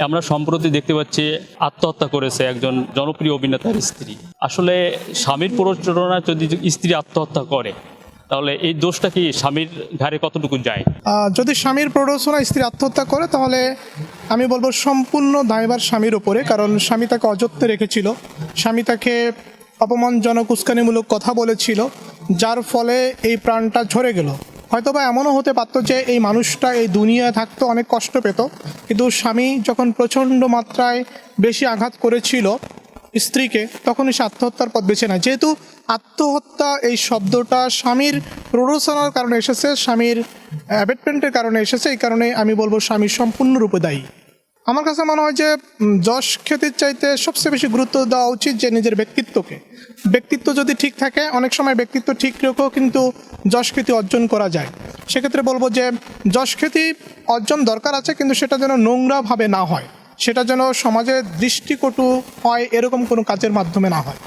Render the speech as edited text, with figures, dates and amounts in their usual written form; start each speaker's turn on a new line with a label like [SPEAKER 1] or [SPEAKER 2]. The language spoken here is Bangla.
[SPEAKER 1] আমরা সম্প্রতি দেখতে পাচ্ছি আত্মহত্যা করেছে একজন জনপ্রিয় অভিনেতার স্ত্রী। আসলে স্বামীর প্ররোচনায় যদি স্ত্রী আত্মহত্যা করে তাহলে এই দোষটা কি স্বামীর ঘাড়ে কতটুকু যায়?
[SPEAKER 2] যদি স্বামীর প্ররোচনায় স্ত্রী আত্মহত্যা করে তাহলে আমি বলবো সম্পূর্ণ দায়ভার স্বামীর ওপরে, কারণ স্বামী তাকে অযত্নে রেখেছিল, স্বামী তাকে অপমানজনক উস্কানিমূলক কথা বলেছিল, যার ফলে এই প্রাণটা ঝরে গেল। হয়তোবা এমনও হতে পারতো যে এই মানুষটা এই দুনিয়ায় থাকতো, অনেক কষ্ট পেত, কিন্তু স্বামী যখন প্রচণ্ড মাত্রায় বেশি আঘাত করেছিল স্ত্রীকে, তখনই সে আত্মহত্যার পথ বেছে নেয়। যেহেতু আত্মহত্যা এই শব্দটা স্বামীর প্ররোচনার কারণে এসেছে, স্বামীর অ্যাবেটমেন্টের কারণে এসেছে, এই কারণে আমি বলবো স্বামী সম্পূর্ণরূপে দায়ী। আমার কাছে মনে হয় যে যশ খ্যাতির চাইতে সবচেয়ে বেশি গুরুত্ব দেওয়া উচিত যে নিজের ব্যক্তিত্বকে। ব্যক্তিত্ব যদি ঠিক থাকে, অনেক সময় ব্যক্তিত্ব ঠিক রেখেও কিন্তু যশ খ্যাতি অর্জন করা যায়। সেক্ষেত্রে বলবো যে যশ খ্যাতি অর্জন দরকার আছে, কিন্তু সেটা যেন নোংরাভাবে না হয়, সেটা যেন সমাজের দৃষ্টিকটু হয় এরকম কোনো কাজের মাধ্যমে না হয়।